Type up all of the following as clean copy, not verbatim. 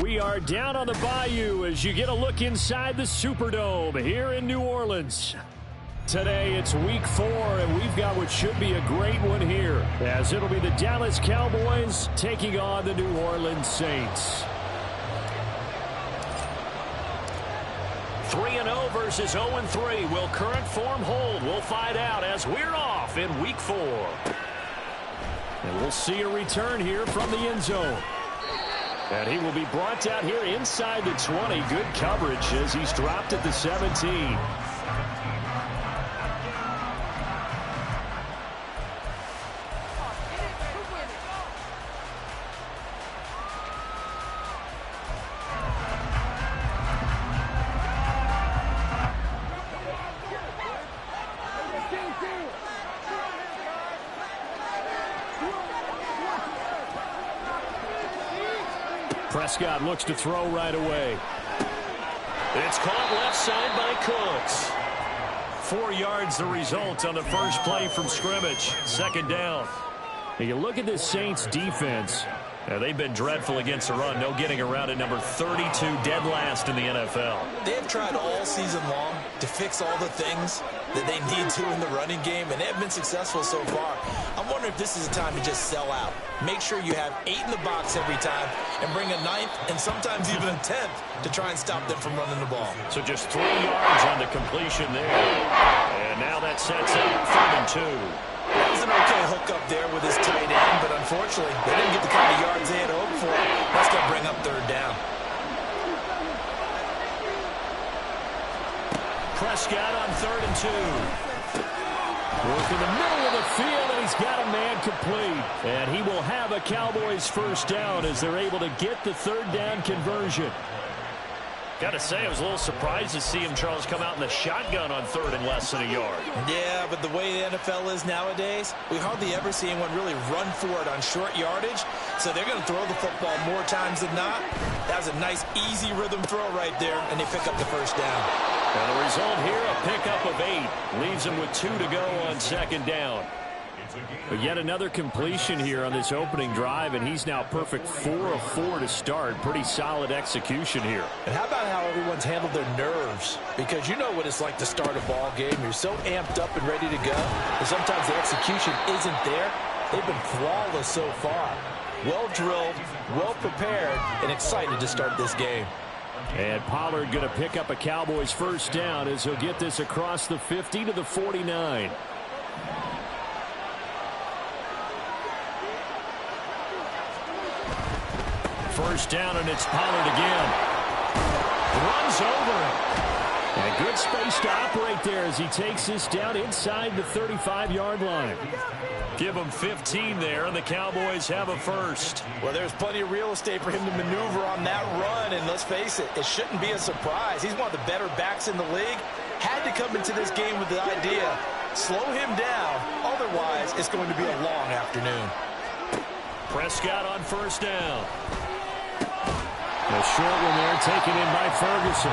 We are down on the bayou as you get a look inside the Superdome here in New Orleans. Today it's week 4, and we've got what should be a great one here, as it'll be the Dallas Cowboys taking on the New Orleans Saints. 3-0 versus 0-3. Will current form hold? We'll find out as we're off in week 4. And we'll see a return here from the end zone. And he will be brought down here inside the 20. Good coverage as he's dropped at the 17. Prescott looks to throw right away. It's caught left side by Cooks. 4 yards the result on the first play from scrimmage. Second down. Now you look at this Saints defense. Now they've been dreadful against the run. No getting around at number 32, dead last in the NFL. They have tried all season long to fix all the things that they need to in the running game, and they have been successful so far. I'm wondering if this is a time to just sell out. Make sure you have 8 in the box every time and bring a 9th and sometimes even a 10th to try and stop them from running the ball. So just 3 yards on the completion there. And now that sets up 3rd and 2. That was an okay hook up there with his tight end, but unfortunately, they didn't get the kind of yards they had hoped for. That's going to bring up 3rd down. Prescott on 3rd and 2. Work in the middle of the field, and he's got a man complete. And he will have a Cowboys first down as they're able to get the 3rd down conversion. Got to say, I was a little surprised to see him, Charles, come out in the shotgun on 3rd and less than a yard. Yeah, but the way the NFL is nowadays, we hardly ever see anyone really run for it on short yardage. So they're going to throw the football more times than not. That was a nice, easy rhythm throw right there, and they pick up the first down. And the result here, a pickup of 8. Leaves them with 2 to go on 2nd down. But yet another completion here on this opening drive, and he's now perfect 4 of 4 to start. Pretty solid execution here. And how about how everyone's handled their nerves? Because you know what it's like to start a ball game. You're so amped up and ready to go, and sometimes the execution isn't there. They've been flawless so far. Well drilled, well prepared, and excited to start this game. And Pollard going to pick up a Cowboys first down as he'll get this across the 50 to the 49. First down, and it's Pollard again. Runs over it. And good space to operate there as he takes this down inside the 35-yard line. Give him 15 there, and the Cowboys have a first. Well, there's plenty of real estate for him to maneuver on that run, and let's face it, it shouldn't be a surprise. He's one of the better backs in the league. Had to come into this game with the idea, slow him down, otherwise it's going to be a long afternoon. Prescott on first down. A short one there taken in by Ferguson.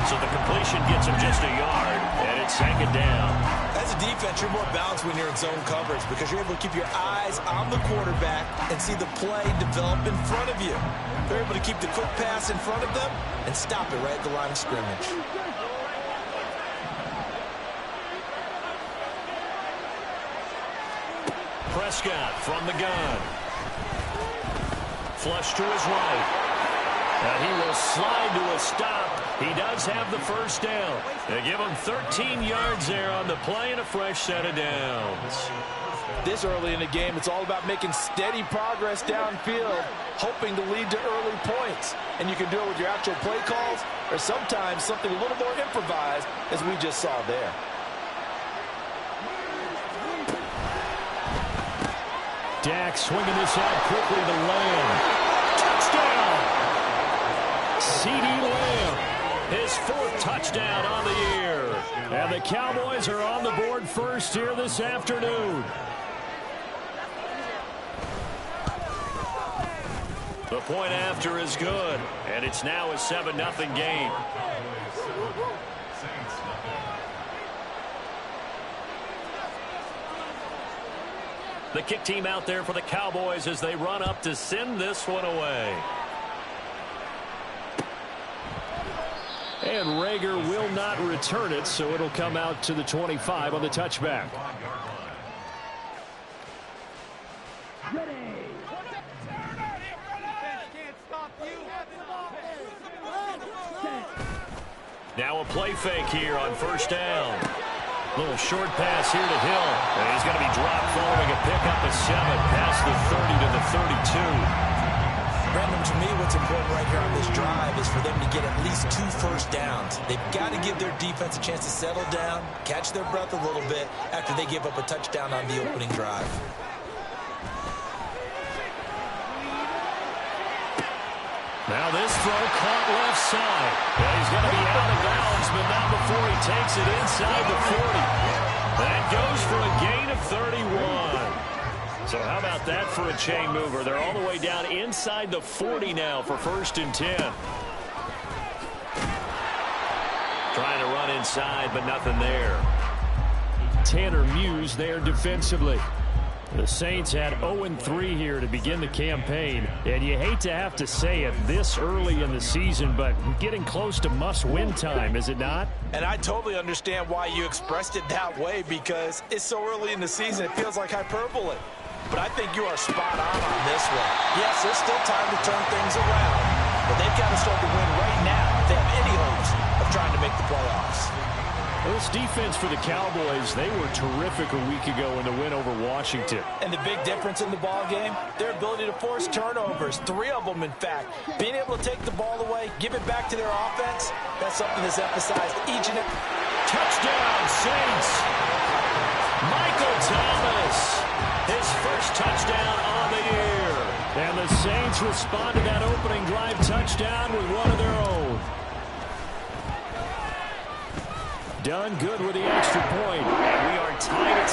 So the completion gets him just a yard, and it's 2nd down. As a defense, you're more balanced when you're in zone coverage because you're able to keep your eyes on the quarterback and see the play develop in front of you. They're able to keep the quick pass in front of them and stop it right at the line of scrimmage. Prescott from the gun. Flush to his right. And he will slide to a stop. He does have the first down. They give him 13 yards there on the play and a fresh set of downs. This early in the game, it's all about making steady progress downfield, hoping to lead to early points. And you can do it with your actual play calls or sometimes something a little more improvised, as we just saw there. Dak swinging this out quickly to Lamb. Touchdown! CeeDee Lamb, his 4th touchdown on the year. And the Cowboys are on the board first here this afternoon. The point after is good, and it's now a 7-0 game. The kick team out there for the Cowboys as they run up to send this one away. And Rager will not return it, so it'll come out to the 25 on the touchback. Now a play fake here on first down. Little short pass here to Hill. And he's going to be dropped following a pickup of 7 past the 30 to the 32. Brandon, to me, what's important right here on this drive is for them to get at least 2 first downs. They've got to give their defense a chance to settle down, catch their breath a little bit after they give up a touchdown on the opening drive. Now this throw caught left side. Well, he's going to be out of bounds, but not before he takes it inside the 40. That goes for a gain of 31. So how about that for a chain mover? They're all the way down inside the 40 now for 1st and 10. Trying to run inside, but nothing there. Tanner Muse there defensively. The Saints had 0-3 here to begin the campaign, and you hate to have to say it this early in the season, but getting close to must-win time, is it not? And I totally understand why you expressed it that way, because it's so early in the season, it feels like hyperbole. But I think you are spot on this one. Yes, there's still time to turn things around, but they've got to start to win right now if they have any hopes of trying to make the playoffs. Well, this defense for the Cowboys, they were terrific a week ago in the win over Washington. And the big difference in the ball game, their ability to force turnovers, 3 of them, in fact. Being able to take the ball away, give it back to their offense, that's something that's emphasized each and every. Touchdown, Saints! Michael Thomas, his first touchdown on the year. And the Saints respond to that opening drive touchdown with one of their own. Done good with the extra point, and we are tied at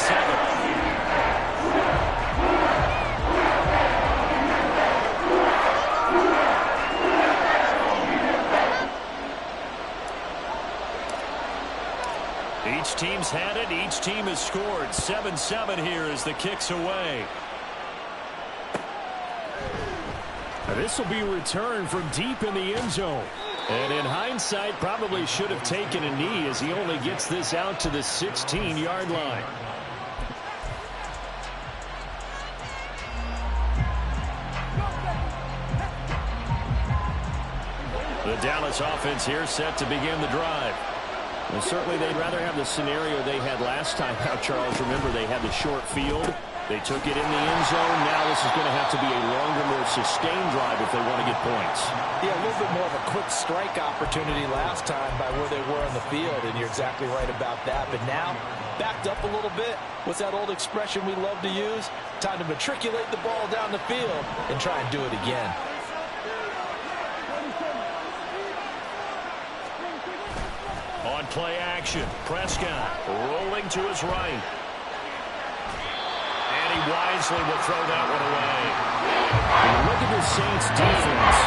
7. Each team's had it. Each team has scored. 7-7 here as the kick's away. This will be returned from deep in the end zone. And in hindsight, probably should have taken a knee as he only gets this out to the 16-yard line. The Dallas offense here set to begin the drive. And certainly they'd rather have the scenario they had last time out, Charles. Remember, they had the short field. They took it in the end zone. Now this is going to have to be a longer, more sustained drive if they want to get points. Yeah, a little bit more of a quick strike opportunity last time by where they were on the field, and you're exactly right about that. But now, backed up a little bit. What's that old expression we love to use? Time to matriculate the ball down the field and try and do it again. On play action, Prescott rolling to his right. And he wisely will throw that one away. Look at the Saints defense.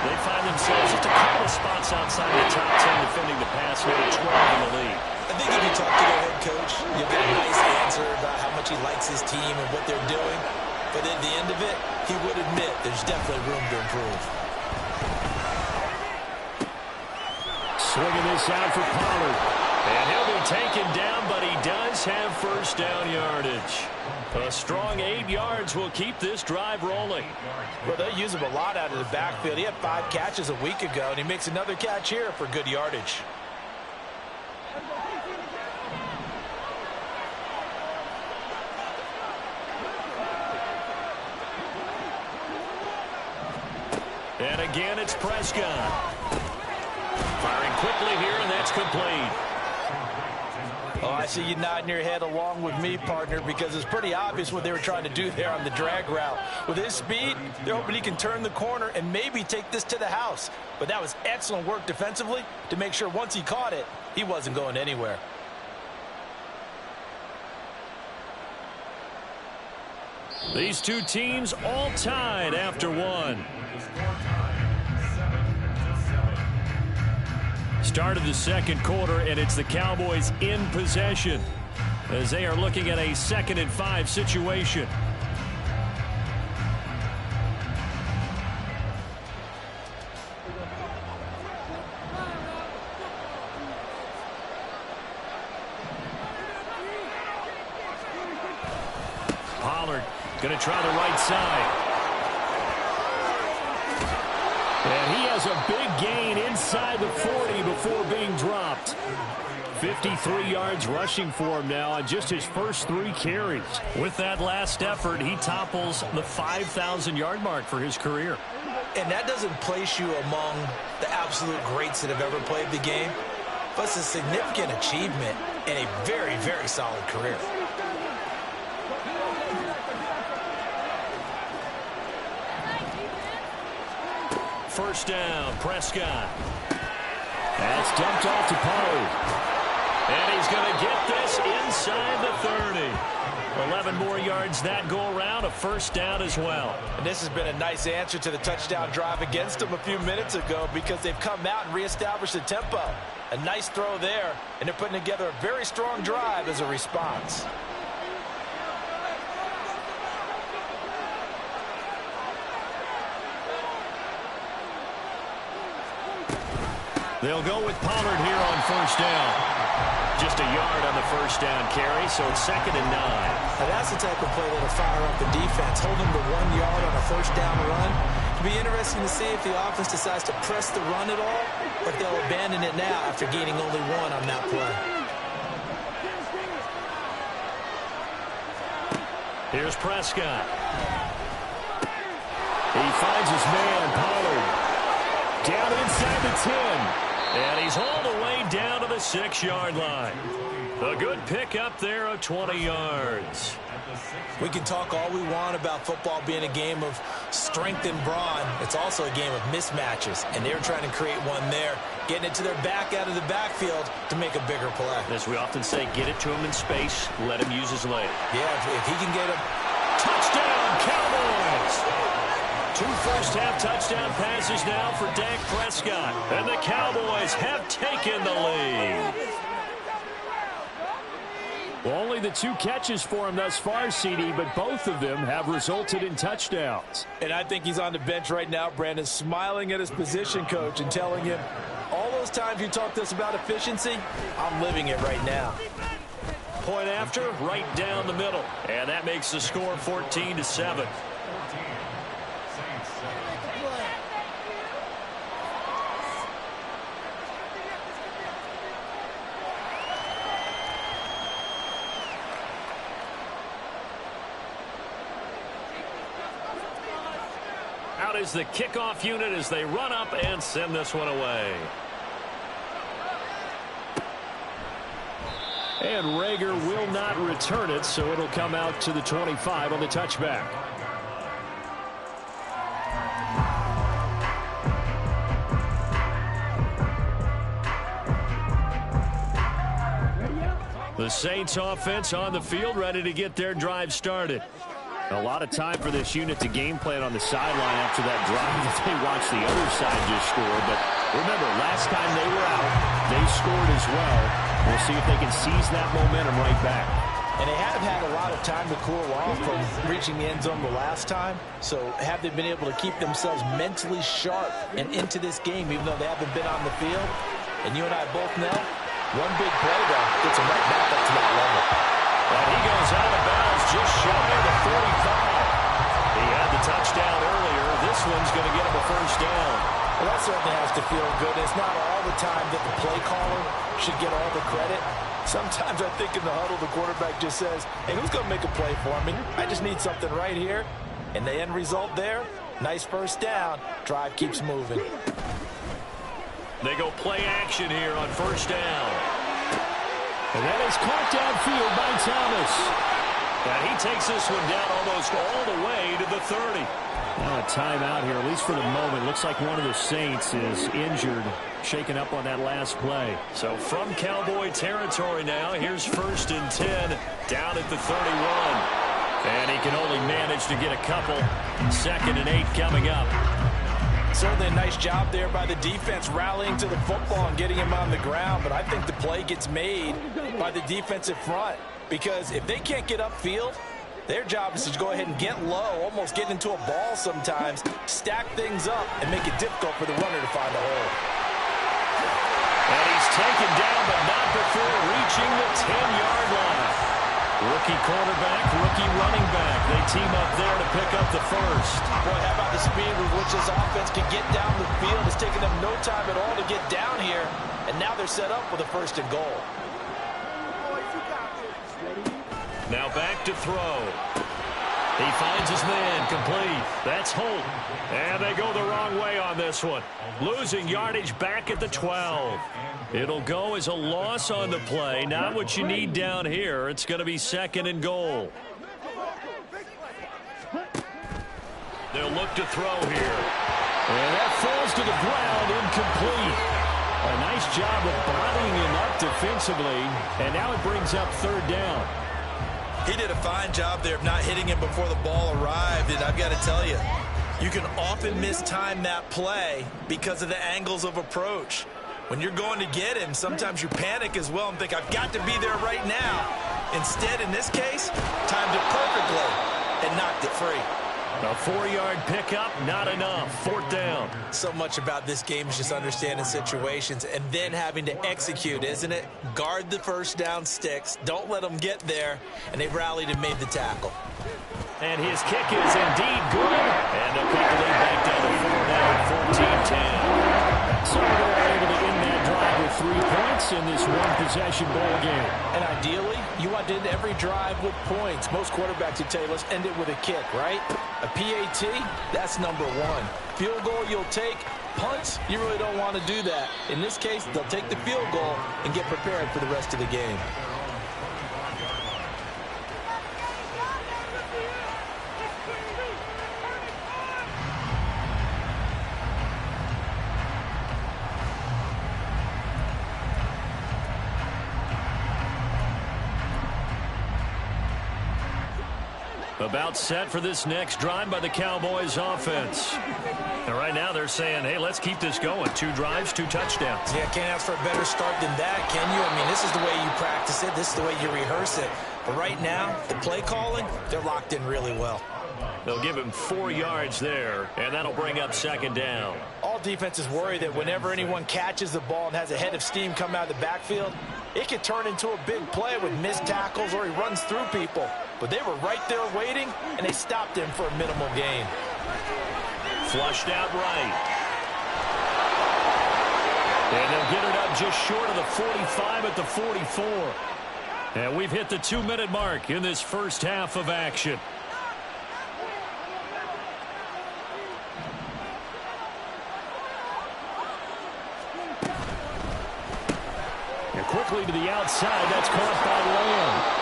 They find themselves just a couple of spots outside the top 10 defending the pass, number 12 in the league. I think if you talk to their head coach, you'll get a nice answer about how much he likes his team and what they're doing. But at the end of it, he would admit there's definitely room to improve. Swinging this out for Pollard. And he'll be taken down, but he does have first down yardage. A strong 8 yards will keep this drive rolling. Well, they use him a lot out of the backfield. He had 5 catches a week ago, and he makes another catch here for good yardage. And again, it's Prescott. Firing quickly here, and that's complete. Oh, I see you nodding your head along with me, partner, because it's pretty obvious what they were trying to do there on the drag route. With his speed, they're hoping he can turn the corner and maybe take this to the house. But that was excellent work defensively to make sure once he caught it, he wasn't going anywhere. These two teams all tied after one. Start of the second quarter, and it's the Cowboys in possession as they are looking at a 2nd and 5 situation. Pollard going to try the right side. And he has a big gain inside the 40 before being dropped. 53 yards rushing for him now on just his first 3 carries. With that last effort, he topples the 5,000-yard mark for his career. And that doesn't place you among the absolute greats that have ever played the game, but it's a significant achievement and a very, very solid career. First down, Prescott. That's dumped off to Pollard. And he's going to get this inside the 30. 11 more yards that go around, a first down as well. And this has been a nice answer to the touchdown drive against them a few minutes ago because they've come out and reestablished the tempo. A nice throw there, and they're putting together a very strong drive as a response. They'll go with Pollard here on first down. Just a yard on the first down carry, so it's 2nd and 9. Now that's the type of play that'll fire up the defense, holding to 1 yard on a first down run. It'll be interesting to see if the offense decides to press the run at all, or if they'll abandon it now after gaining only 1 on that play. Here's Prescott. He finds his man, Pollard. Down inside the 10. And he's all the way down to the 6-yard line. A good pickup there of 20 yards. We can talk all we want about football being a game of strength and brawn. It's also a game of mismatches, and they're trying to create one there, getting it to their back out of the backfield to make a bigger play. As we often say, get it to him in space, let him use his leg. Yeah, if he can get a touchdown, Cowboys! 2 first-half touchdown passes now for Dak Prescott. And the Cowboys have taken the lead. Well, only the 2 catches for him thus far, CD, but both of them have resulted in touchdowns. And I think he's on the bench right now, Brandon, smiling at his position coach and telling him, all those times you talked to us about efficiency, I'm living it right now. Point after, right down the middle. And that makes the score 14-7. Out is the kickoff unit as they run up and send this one away. And Rager will not return it, so it'll come out to the 25 on the touchback. The Saints offense on the field, ready to get their drive started. A lot of time for this unit to game plan on the sideline after that drive that they watched the other side just score. But remember, last time they were out, they scored as well. We'll see if they can seize that momentum right back. And they have had a lot of time to cool off from reaching the end zone the last time. So have they been able to keep themselves mentally sharp and into this game, even though they haven't been on the field? And you and I both know, one big play, though, gets them right back up to that level. And he goes out of bounds just shy of the 45. He had the touchdown earlier. This one's going to get him a first down. Well, that certainly has to feel good. It's not all the time that the play caller should get all the credit. Sometimes I think in the huddle, the quarterback just says, hey, who's going to make a play for me? I just need something right here. And the end result there, nice first down. Drive keeps moving. They go play action here on first down. And that is caught downfield by Thomas. And he takes this one down almost all the way to the 30. Now a timeout here, at least for the moment. Looks like one of the Saints is injured, shaken up on that last play. So from Cowboy territory now, here's 1st and 10 down at the 31. And he can only manage to get a couple. 2nd and 8 coming up. Certainly a nice job there by the defense rallying to the football and getting him on the ground. But I think the play gets made by the defensive front. Because if they can't get upfield, their job is to go ahead and get low, almost get into a ball sometimes, stack things up, and make it difficult for the runner to find a hole. And he's taken down, but not before reaching the 10-yard line. Rookie quarterback, rookie running back. They team up there to pick up the first. Boy, how about the speed with which this offense can get down the field? It's taken them no time at all to get down here. And now they're set up with a first and goal. Now back to throw. He finds his man, complete. That's Holt. And they go the wrong way on this one. Losing yardage back at the 12. It'll go as a loss on the play. Not what you need down here. It's going to be second and goal. They'll look to throw here. And that falls to the ground, incomplete. A nice job of bodying him up defensively. And now it brings up third down. He did a fine job there of not hitting him before the ball arrived, and I've got to tell you, you can often mistime that play because of the angles of approach. When you're going to get him, sometimes you panic as well and think, I've got to be there right now. Instead, in this case, timed it perfectly and knocked it free. A 4-yard pickup, not enough. Fourth down. So much about this game is just understanding situations and then having to execute, isn't it? Guard the first down sticks. Don't let them get there. And they rallied and made the tackle. And his kick is indeed good. And they'll kick the lead back down to 4 now, 14-10. So they're able to end that drive with 3 points in this one-possession ball game. And ideally, you want to end every drive with points. Most quarterbacks would tell you, let's end it with a kick, right? A PAT, that's number one. Field goal you'll take. Punts, you really don't want to do that. In this case, they'll take the field goal and get prepared for the rest of the game. About set for this next drive by the Cowboys offense. And right now they're saying, hey, let's keep this going. 2 drives, 2 touchdowns. Yeah, can't ask for a better start than that, can you? I mean, this is the way you practice it. This is the way you rehearse it. But right now, the play calling, they're locked in really well. They'll give him 4 yards there, and that'll bring up second down. All defenses worry that whenever anyone catches the ball and has a head of steam come out of the backfield, it could turn into a big play with missed tackles or he runs through people. But they were right there waiting, and they stopped him for a minimal gain. Flushed out right. And they'll get it up just short of the 45 at the 44. And we've hit the 2-minute mark in this first half of action. And quickly to the outside, that's caught by Lamb.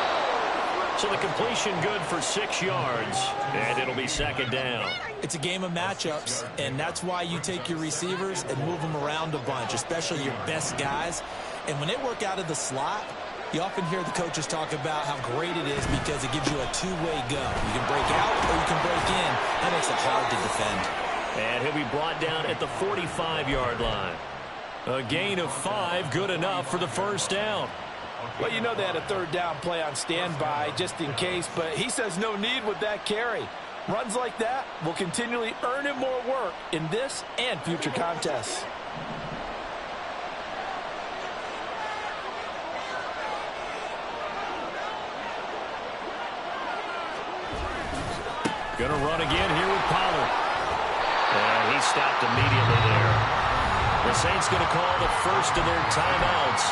So the completion good for 6 yards, and it'll be second down. It's a game of matchups, and that's why you take your receivers and move them around a bunch, especially your best guys. And when they work out of the slot, you often hear the coaches talk about how great it is because it gives you a two-way go. You can break out or you can break in. That makes it hard to defend. And he'll be brought down at the 45-yard line. A gain of 5, good enough for the first down. Well, you know they had a third down play on standby just in case, but he says no need with that carry. Runs like that will continually earn him more work in this and future contests. Gonna run again here with Pollard. And he stopped immediately there. The Saints gonna call the first of their timeouts,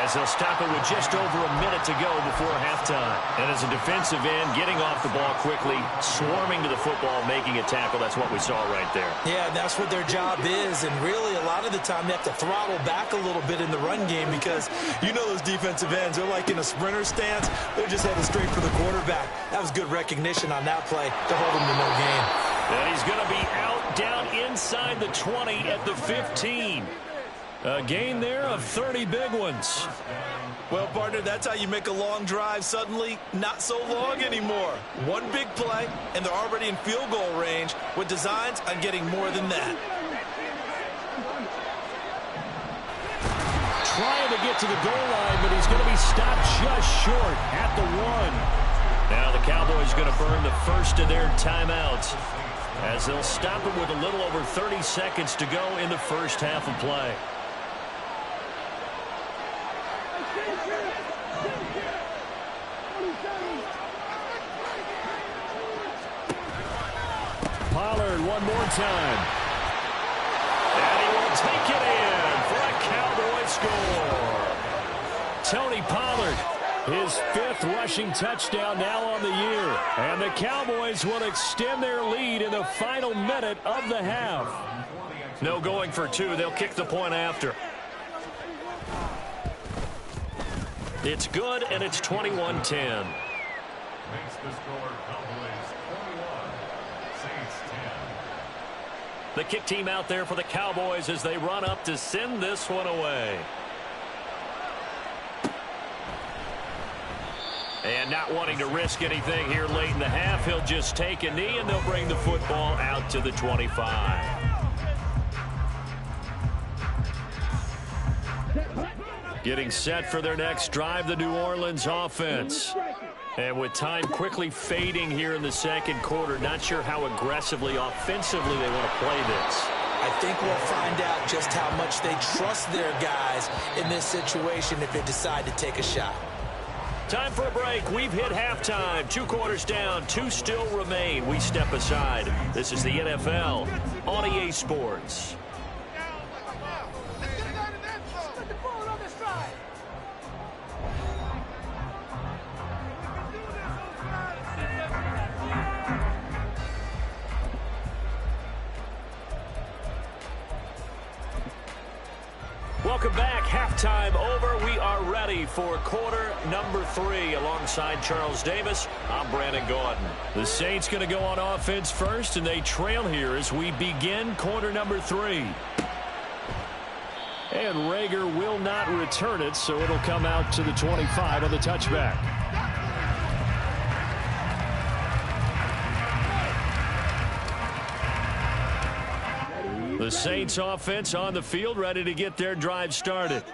as they'll stop it with just over a minute to go before halftime. And as a defensive end, getting off the ball quickly, swarming to the football, making a tackle, that's what we saw right there. Yeah, that's what their job is. And really, a lot of the time, they have to throttle back a little bit in the run game because you know those defensive ends, they're like in a sprinter stance. They're just headed straight for the quarterback. That was good recognition on that play to hold him to no gain. And he's going to be out, down inside the 20 at the 15. A gain there of 30 big ones. Well, partner, that's how you make a long drive suddenly not so long anymore. One big play, and they're already in field goal range with designs on getting more than that. Trying to get to the goal line, but he's going to be stopped just short at the 1. Now the Cowboys going to burn the first of their timeouts, as they'll stop it with a little over 30 seconds to go in the first half of play. one more time. And he will take it in for a Cowboy score. Tony Pollard, his 5th rushing touchdown now on the year. And the Cowboys will extend their lead in the final minute of the half. No going for 2. They'll kick the point after. It's good, and it's 21-10. Makes the score Cowboys 21, Saints 10. The kick team out there for the Cowboys as they run up to send this one away. And not wanting to risk anything here late in the half, he'll just take a knee, and they'll bring the football out to the 25. Getting set for their next drive, the New Orleans offense. And with time quickly fading here in the second quarter, not sure how aggressively, offensively they want to play this. I think we'll find out just how much they trust their guys in this situation if they decide to take a shot. Time for a break. We've hit halftime. 2 quarters down, 2 still remain. We step aside. This is the NFL on EA Sports. Welcome back. Halftime over. We are ready for quarter number 3. Alongside Charles Davis, I'm Brandon Gordon. The Saints going to go on offense first, and they trail here as we begin quarter number 3. And Rager will not return it, so it'll come out to the 25 on the touchback. The Saints offense on the field, ready to get their drive started.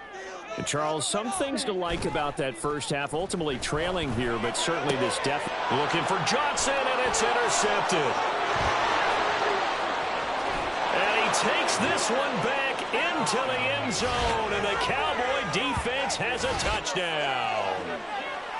And Charles, some things to like about that first half. Ultimately trailing here, but certainly this depth. Looking for Johnson, and it's intercepted. And he takes this one back into the end zone, and the Cowboy defense has a touchdown.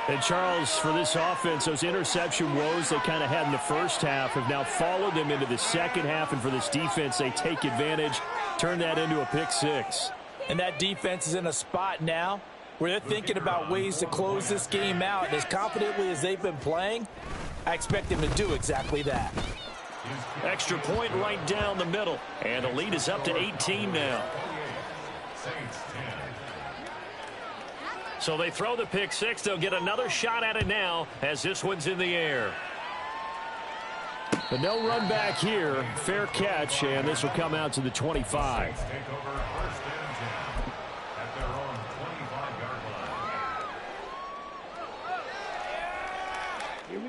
And Charles, for this offense, those interception woes they kind of had in the first half have now followed them into the second half. And for this defense, they take advantage, turn that into a pick 6. And that defense is in a spot now where they're thinking about ways to close this game out. And as confidently as they've been playing, I expect them to do exactly that. Extra point right down the middle. And the lead is up to 18 now. So they throw the pick 6. They'll get another shot at it now as this one's in the air. But no run back here. Fair catch, and this will come out to the 25.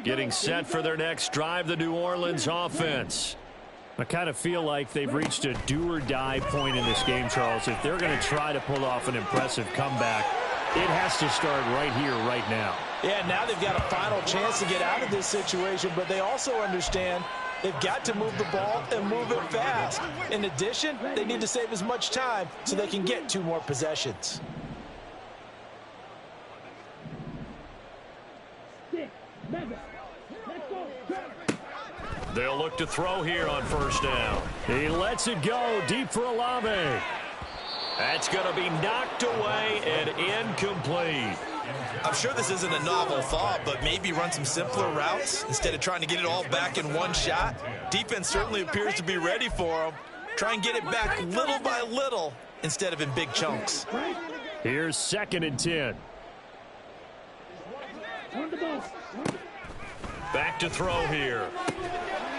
Getting set for their next drive, the New Orleans offense. I kind of feel like they've reached a do-or-die point in this game, Charles. If they're going to try to pull off an impressive comeback, it has to start right here, right now. Yeah, now they've got a final chance to get out of this situation, but they also understand they've got to move the ball and move it fast. In addition, they need to save as much time so they can get 2 more possessions. They'll look to throw here on first down. He lets it go deep for Olave. That's going to be knocked away and incomplete. I'm sure this isn't a novel thought, but maybe run some simpler routes instead of trying to get it all back in one shot. Defense certainly appears to be ready for them. Try and get it back little by little instead of in big chunks. Here's 2nd and 10. Back to throw here.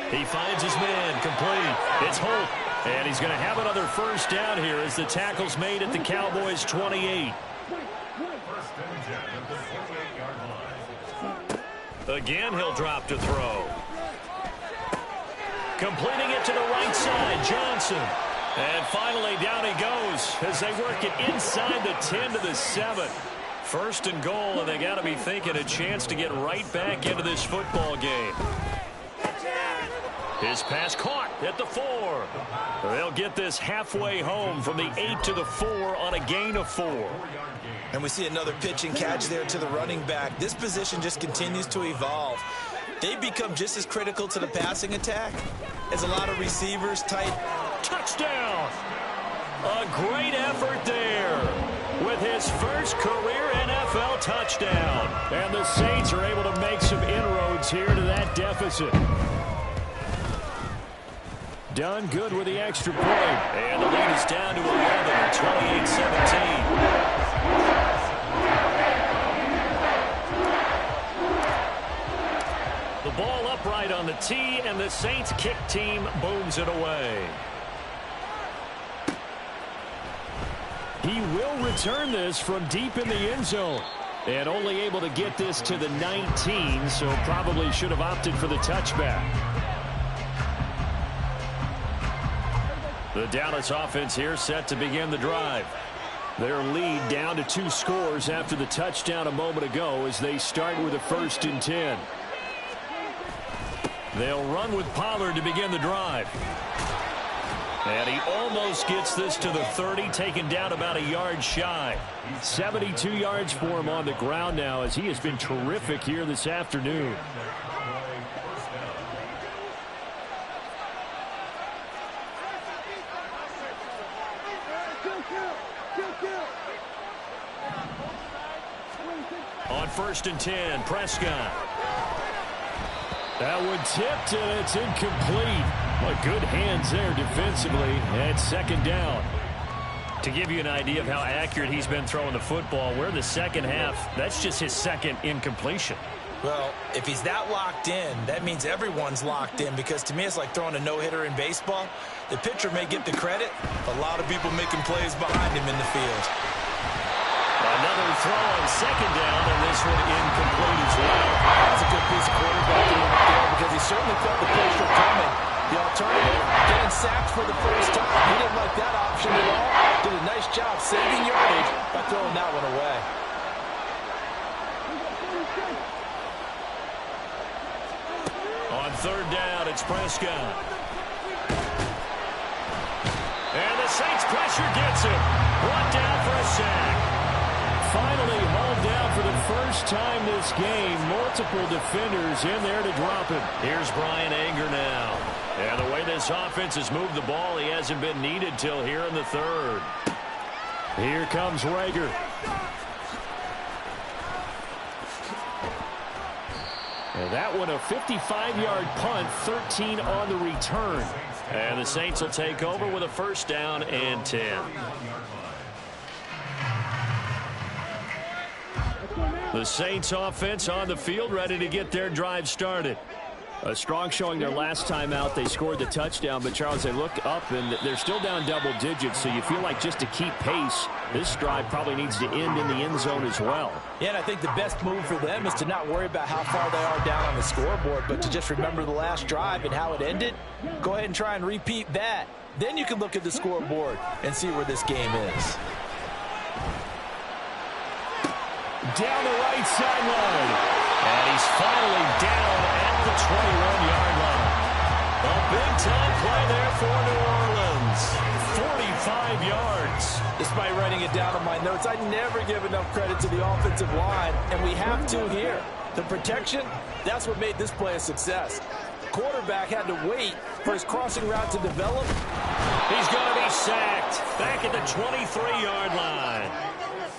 He finds his man, complete. It's Holt, and he's going to have another first down here as the tackle's made at the Cowboys' 28. Again, he'll drop to throw. Completing it to the right side, Johnson. And finally, down he goes as they work it inside the 10 to the 7. 1st and goal, and they got to be thinking a chance to get right back into this football game. His pass caught at the 4. They'll get this halfway home from the 8 to the 4 on a gain of 4. And we see another pitch and catch there to the running back. This position just continues to evolve. they become just as critical to the passing attack as a lot of receivers, tight. Touchdown! A great effort there with his first career NFL touchdown. And the Saints are able to make some inroads here to that deficit. Done good with the extra point. And the lead is down to 11, 28-17. The ball upright on the tee, and the Saints kick team booms it away. He will return this from deep in the end zone. And only able to get this to the 19, so probably should have opted for the touchback. The Dallas offense here set to begin the drive. Their lead down to 2 scores after the touchdown a moment ago as they start with a 1st and 10. They'll run with Pollard to begin the drive. And he almost gets this to the 30, taken down about a yard shy. 72 yards for him on the ground now as he has been terrific here this afternoon. On 1st and 10, Prescott. That one tipped, and it's incomplete. But good hands there defensively at 2nd down. To give you an idea of how accurate he's been throwing the football, we're the second half. That's just his 2nd incompletion. Well, if he's that locked in, that means everyone's locked in, because to me it's like throwing a no-hitter in baseball. The pitcher may get the credit, a lot of people making plays behind him in the field. Another throw on 2nd down, and this one incomplete as well. That's a good piece of quarterbacking right there, because he certainly felt the pressure coming. The alternative, getting sacked for the first time. He didn't like that option at all. Did a nice job saving yardage by throwing that one away. On 3rd down, it's Prescott. And the Saints pressure gets him. Brought down for a sack. Finally hauled down for the first time this game. Multiple defenders in there to drop him. Here's Brian Anger now. And the way this offense has moved the ball, he hasn't been needed till here in the 3rd. Here comes Rager. And that one a 55-yard punt, 13 on the return. And the Saints will take over with a 1st down and 10. The Saints offense on the field, ready to get their drive started. A strong showing their last time out. They scored the touchdown, but Charles, they look up and they're still down double digits, so you feel like just to keep pace, this drive probably needs to end in the end zone as well. Yeah, and I think the best move for them is to not worry about how far they are down on the scoreboard, but to just remember the last drive and how it ended. Go ahead and try and repeat that. Then you can look at the scoreboard and see where this game is. Down the right sideline. And he's finally down at the 21-yard line. A big-time play there for New Orleans. 45 yards. Despite writing it down on my notes, I never give enough credit to the offensive line, and we have to here. The protection, that's what made this play a success. Quarterback had to wait for his crossing route to develop. He's going to be sacked back at the 23-yard line.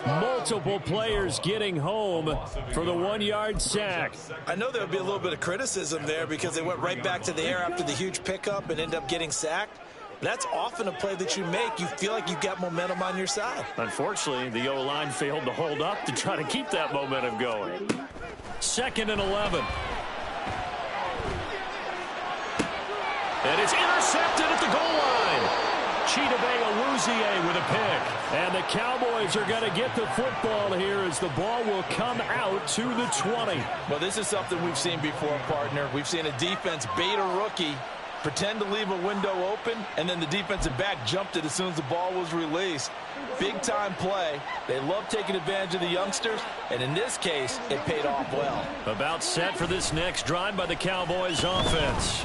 Multiple players getting home for the 1-yard sack. I know there'll be a little bit of criticism there because they went right back to the air after the huge pickup and ended up getting sacked. That's often a play that you make. You feel like you've got momentum on your side. Unfortunately, the O-line failed to hold up to try to keep that momentum going. 2nd and 11. And it's intercepted at the goal line. Chidobe with a pick. And the Cowboys are going to get the football here as the ball will come out to the 20. Well, this is something we've seen before, partner. We've seen a defense bait a rookie, pretend to leave a window open, and then the defensive back jumped it as soon as the ball was released. Big-time play. They love taking advantage of the youngsters, and in this case, it paid off well. About set for this next drive by the Cowboys offense.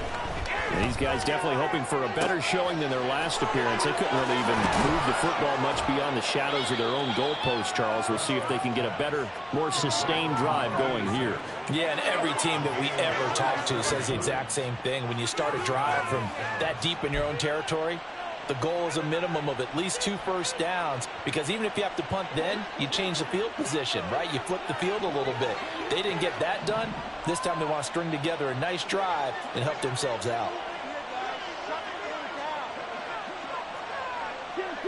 These guys definitely hoping for a better showing than their last appearance. They couldn't really even move the football much beyond the shadows of their own goalpost, Charles. We'll see if they can get a better, more sustained drive going here. Yeah, and every team that we ever talk to says the exact same thing. When you start a drive from that deep in your own territory, the goal is a minimum of at least 2 first downs, because even if you have to punt then, you change the field position, right? You flip the field a little bit. They didn't get that done. This time they want to string together a nice drive and help themselves out.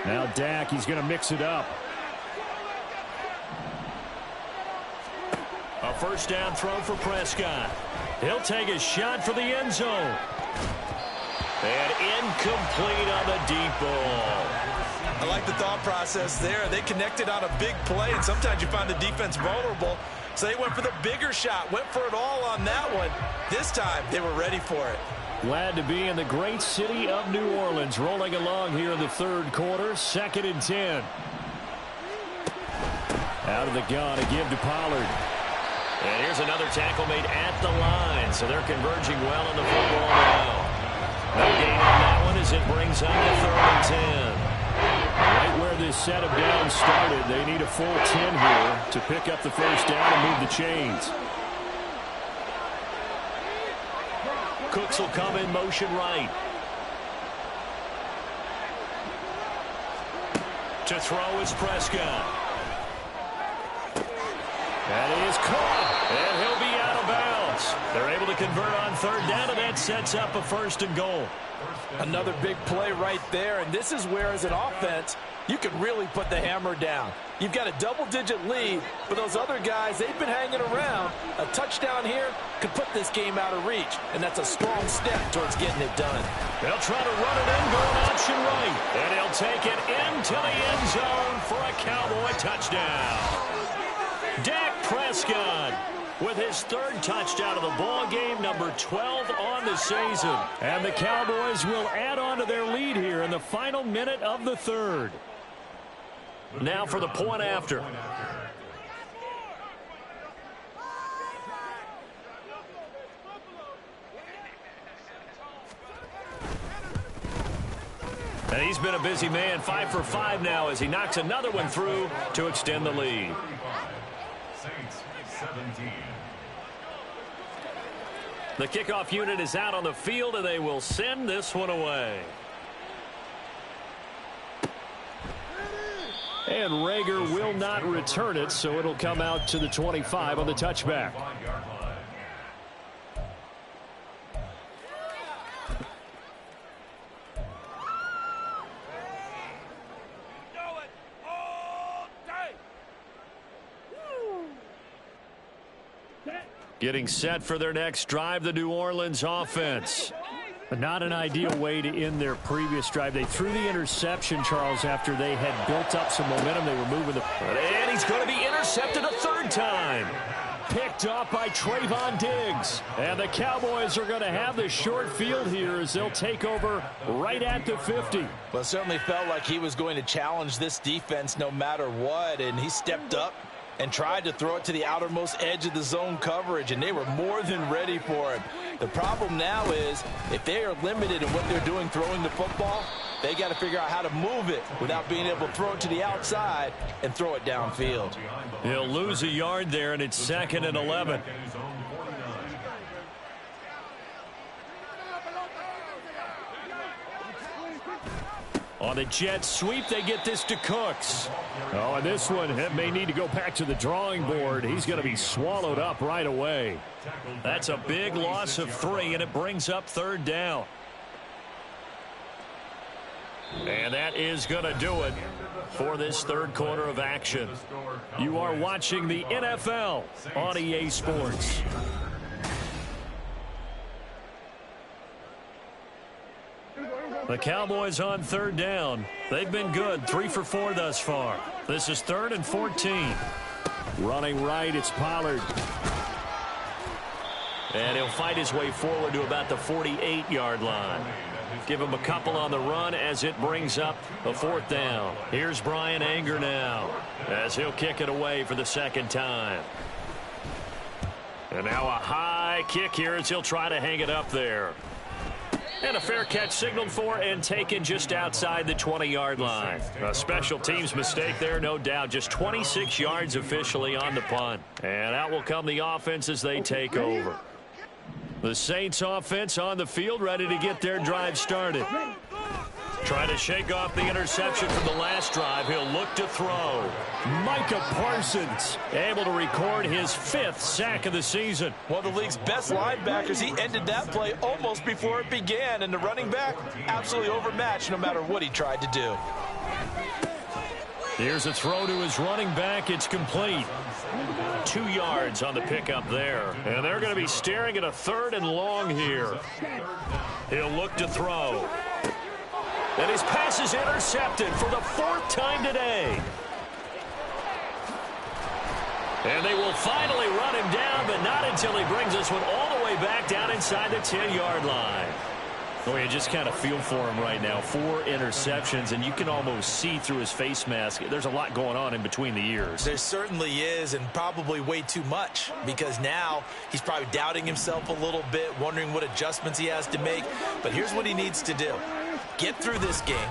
Now Dak, he's going to mix it up. A first down throw for Prescott. He'll take a shot for the end zone. And incomplete on the deep ball. I like the thought process there. They connected on a big play, and sometimes you find the defense vulnerable. So they went for the bigger shot, went for it all on that one. This time, they were ready for it. Glad to be in the great city of New Orleans, rolling along here in the third quarter. 2nd and 10. Out of the gun, a give to Pollard. And here's another tackle made at the line, so they're converging well on the football now. No gain on that one as it brings up to 3rd and 10. Right where this set of downs started, they need a full 10 here to pick up the first down and move the chains. Cooks will come in motion right. To throw is Prescott. That is caught, and he'll be out of bounds. They're able to convert on 3rd down, and that sets up a 1st and goal. Another big play right there, and this is where, as an offense, you can really put the hammer down. You've got a double-digit lead, but those other guys, they've been hanging around. A touchdown here could put this game out of reach, and that's a strong step towards getting it done. They'll try to run it in, going option right, and he'll take it into the end zone for a Cowboy touchdown. Dak Prescott with his 3rd touchdown of the ball game, number 12 on the season. And the Cowboys will add on to their lead here in the final minute of the 3rd. Now for the point after. And he's been a busy man, 5 for 5 now as he knocks another one through to extend the lead. Saints 17. The kickoff unit is out on the field, and they will send this one away. And Rager will not return it, so it'll come out to the 25 on the touchback. Getting set for their next drive, the New Orleans offense. Not an ideal way to end their previous drive. They threw the interception, Charles, after they had built up some momentum. They were moving the... And he's going to be intercepted a 3rd time. Picked off by Trayvon Diggs. And the Cowboys are going to have the short field here as they'll take over right at the 50. Well, it certainly felt like he was going to challenge this defense no matter what, and he stepped up and tried to throw it to the outermost edge of the zone coverage, and they were more than ready for him. The problem now is, if they are limited in what they're doing throwing the football, they got to figure out how to move it without being able to throw it to the outside and throw it downfield. He'll lose a yard there, and it's 2nd and 11. On the jet sweep, they get this to Cooks. Oh, and this one may need to go back to the drawing board. He's going to be swallowed up right away. That's a big loss of 3, and it brings up 3rd down. And that is going to do it for this 3rd quarter of action. You are watching the NFL on EA Sports. The Cowboys on 3rd down. They've been good, 3 for 4 thus far. This is 3rd and 14. Running right, it's Pollard. And he'll fight his way forward to about the 48-yard line. Give him a couple on the run as it brings up a 4th down. Here's Brian Anger now as he'll kick it away for the 2nd time. And now a high kick here as he'll try to hang it up there. And a fair catch signaled for and taken just outside the 20-yard line. A special teams mistake there, no doubt. Just 26 yards officially on the punt. And out will come the offense as they take over. The Saints offense on the field, ready to get their drive started. Trying to shake off the interception from the last drive. He'll look to throw. Micah Parsons able to record his 5th sack of the season. One of the league's best linebackers. He ended that play almost before it began. And the running back absolutely overmatched no matter what he tried to do. Here's a throw to his running back. It's complete. 2 yards on the pickup there. And they're going to be staring at a 3rd and long here. He'll look to throw. And his pass is intercepted for the 4th time today. And they will finally run him down, but not until he brings this one all the way back down inside the 10-yard line. Oh, you just kind of feel for him right now. 4 interceptions, and you can almost see through his face mask. There's a lot going on in between the ears. There certainly is, and probably way too much, because now he's probably doubting himself a little bit, wondering what adjustments he has to make. But here's what he needs to do. Get through this game,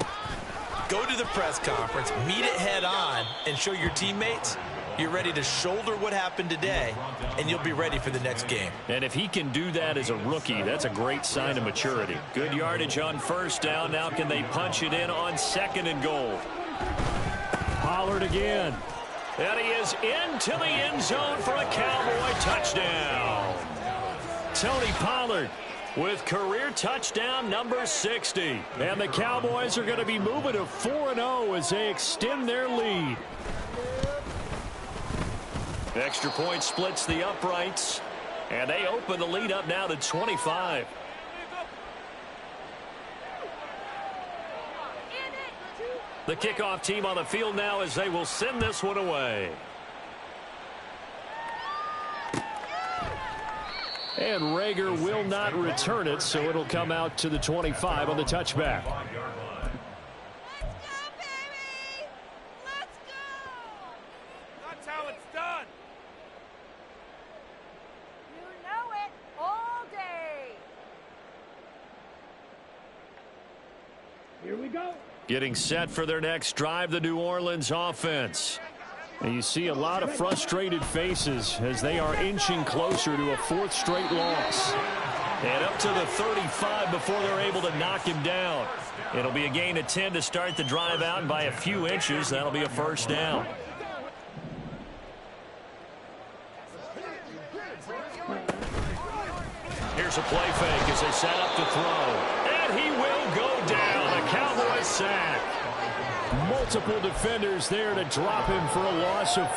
go to the press conference, meet it head on, and show your teammates you're ready to shoulder what happened today, and you'll be ready for the next game. And if he can do that as a rookie, that's a great sign of maturity. Good yardage on 1st down. Now can they punch it in on 2nd and goal? Pollard again. And he is into the end zone for a Cowboy touchdown. Tony Pollard with career touchdown number 60. And the Cowboys are going to be moving to 4-0 as they extend their lead. Extra point splits the uprights, and they open the lead up now to 25. The kickoff team on the field now as they will send this one away. And Rager will not return it, so it'll come out to the 25 on the touchback. Getting set for their next drive, the New Orleans offense. And you see a lot of frustrated faces as they are inching closer to a 4th straight loss. And up to the 35 before they're able to knock him down. It'll be a gain of 10 to start the drive out, and by a few inches, that'll be a 1st down. Here's a play fake as they set up to throw. And he will go down. A Cowboys sack. Multiple defenders there to drop him for a loss of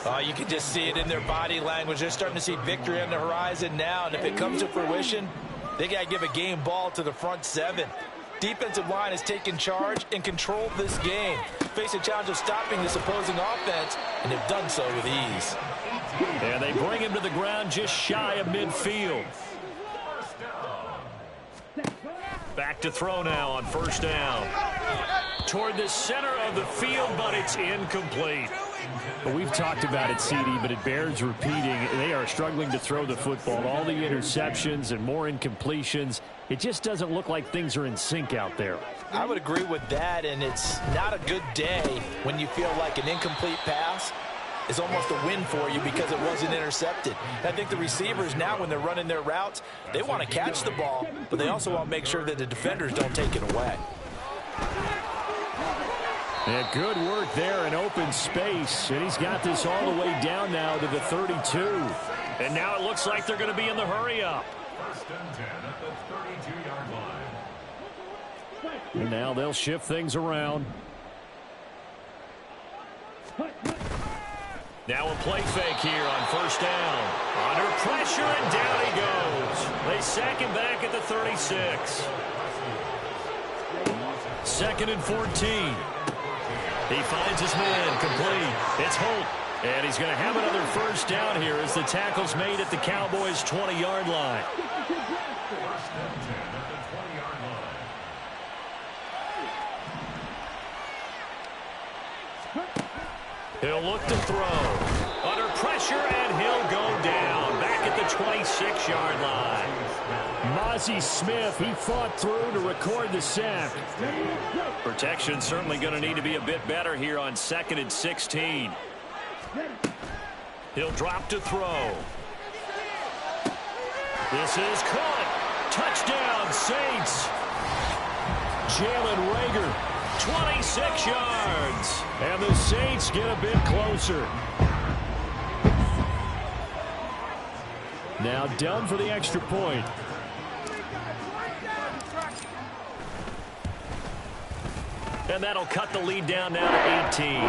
4. You can just see it in their body language. They're starting to see victory on the horizon now. And if it comes to fruition, they got to give a game ball to the front 7. Defensive line has taken charge and controlled this game. Face a challenge of stopping this opposing offense, and they've done so with ease. And they bring him to the ground just shy of midfield. Back to throw now on 1st down. Toward the center of the field, but it's incomplete. Well, we've talked about it, CD, but it bears repeating. They are struggling to throw the football. All the interceptions and more incompletions. It just doesn't look like things are in sync out there. I would agree with that, and it's not a good day when you feel like an incomplete pass is almost a win for you because it wasn't intercepted. I think the receivers now, when they're running their routes, they want to catch the ball, but they also want to make sure that the defenders don't take it away. And good work there in open space, and he's got this all the way down now to the 32. And now it looks like they're going to be in the hurry-up. 1st and 10 at the 32-yard line. And now they'll shift things around. Now a play fake here on 1st down. Under pressure, and down he goes. They sack him back at the 36. 2nd and 14. He finds his man, complete. It's Holt. And he's going to have another 1st down here as the tackle's made at the Cowboys' 20-yard line. 1st and 10 at the 20-yard line. He'll look to throw. Under pressure, and he'll go down. Back at the 26-yard line. Ozzie Smith, he fought through to record the sack. Protection certainly going to need to be a bit better here on 2nd and 16. He'll drop to throw. This is caught. Touchdown, Saints. Jalen Reagor, 26 yards. And the Saints get a bit closer. Now down for the extra point. And that'll cut the lead down now to 18.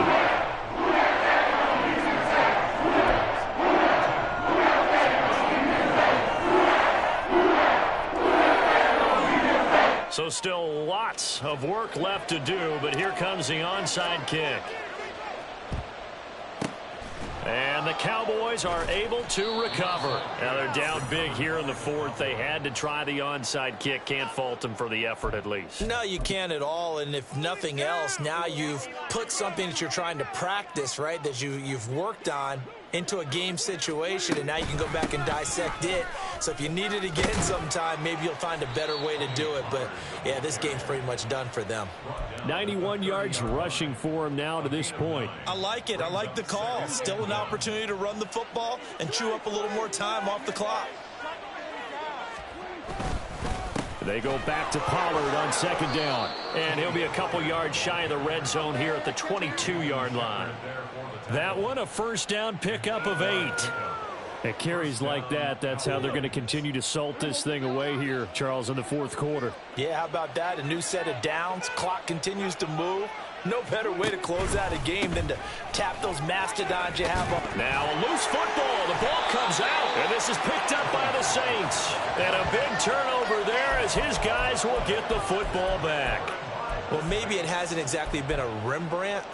So still lots of work left to do, but here comes the onside kick. And the Cowboys are able to recover. Now they're down big here in the 4th. They had to try the onside kick. Can't fault them for the effort at least. No, you can't at all. And if nothing else, now you've put something that you're trying to practice, right, that you've worked on into a game situation, and now you can go back and dissect it. So if you need it again sometime, maybe you'll find a better way to do it. But, yeah, this game's pretty much done for them. 91 yards rushing for him now to this point. I like it. I like the call. Still an opportunity to run the football and chew up a little more time off the clock. They go back to Pollard on 2nd down. And he'll be a couple yards shy of the red zone here at the 22-yard line. That one, a first down pickup of 8. At carries like that, that's how they're going to continue to salt this thing away here, Charles, in the 4th quarter. Yeah, how about that? A new set of downs. Clock continues to move. No better way to close out a game than to tap those mastodons you have up. Now a loose football. The ball comes out. And this is picked up by the Saints. And a big turnover there as his guys will get the football back. Well, maybe it hasn't exactly been a Rembrandt,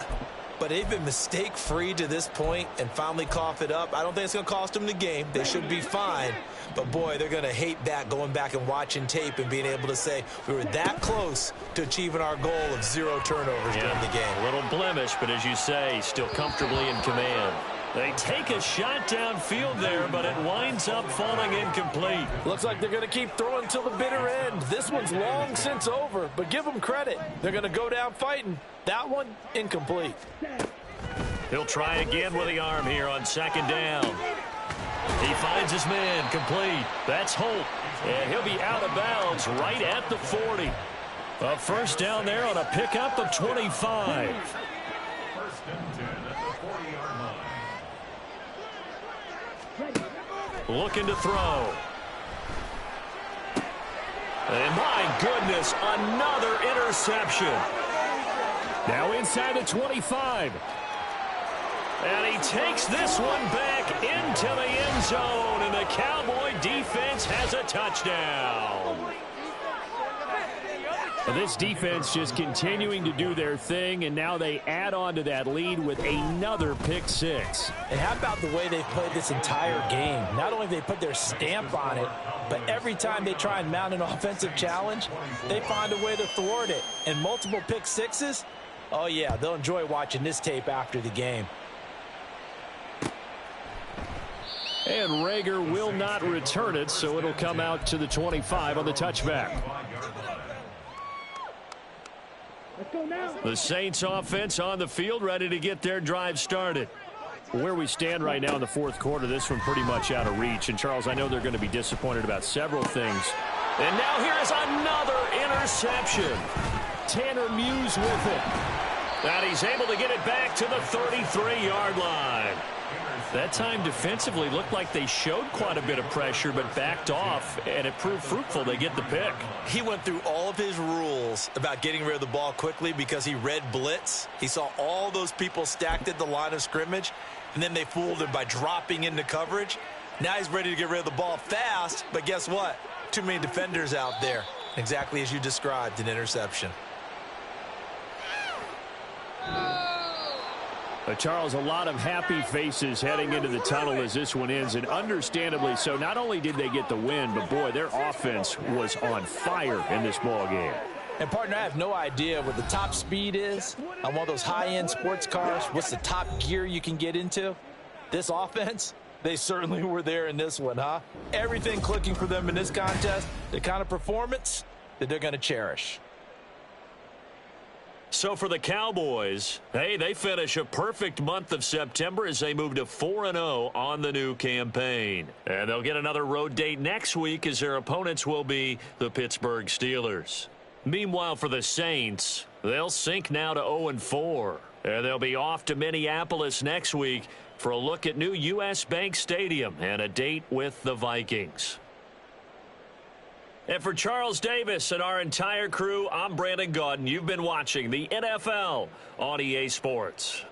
but they've been mistake-free to this point and finally cough it up. I don't think it's going to cost them the game. They should be fine. But, boy, they're going to hate that, going back and watching tape and being able to say we were that close to achieving our goal of 0 turnovers during the game. A little blemish, but as you say, still comfortably in command. They take a shot downfield there, but it winds up falling incomplete. Looks like they're going to keep throwing till the bitter end. This one's long since over, but give them credit. They're going to go down fighting. That one, incomplete. He'll try again with the arm here on 2nd down. He finds his man, complete. That's Holt, and he'll be out of bounds right at the 40. A first down there on a pickup of 25. First and 10 at the 40-yard line. Looking to throw. And my goodness, another interception. Now inside the 25. And he takes this one back into the end zone, and the Cowboy defense has a touchdown. Well, this defense just continuing to do their thing, and now they add on to that lead with another pick 6. And how about the way they played this entire game? Not only have they put their stamp on it, but every time they try and mount an offensive challenge, they find a way to thwart it. And multiple pick 6s, oh yeah, they'll enjoy watching this tape after the game. And Reagor will not return it, so it'll come out to the 25 on the touchback. The Saints offense on the field, ready to get their drive started. Where we stand right now in the 4th quarter, this one pretty much out of reach. And, Charles, I know they're going to be disappointed about several things. And now here is another interception. Tanner Muse with it. And he's able to get it back to the 33-yard line. That time defensively looked like they showed quite a bit of pressure but backed off, and it proved fruitful. They get the pick. He went through all of his rules about getting rid of the ball quickly because he read blitz. He saw all those people stacked at the line of scrimmage, and then they fooled him by dropping into coverage. Now he's ready to get rid of the ball fast, but guess what? Too many defenders out there. Exactly as you described, an interception. Charles, a lot of happy faces heading into the tunnel as this one ends, and understandably so. Not only did they get the win, but, boy, their offense was on fire in this ball game. And, partner, I have no idea what the top speed is on one of those high-end sports cars. What's the top gear you can get into? This offense, They certainly were there in this one, huh? Everything clicking for them in this contest, the kind of performance that they're going to cherish. So for the Cowboys, hey, they finish a perfect month of September as they move to 4-0 on the new campaign. And they'll get another road date next week as their opponents will be the Pittsburgh Steelers. Meanwhile, for the Saints, they'll sink now to 0-4. And they'll be off to Minneapolis next week for a look at new U.S. Bank Stadium and a date with the Vikings. And for Charles Davis and our entire crew, I'm Brandon Gaudin. You've been watching the NFL on EA Sports.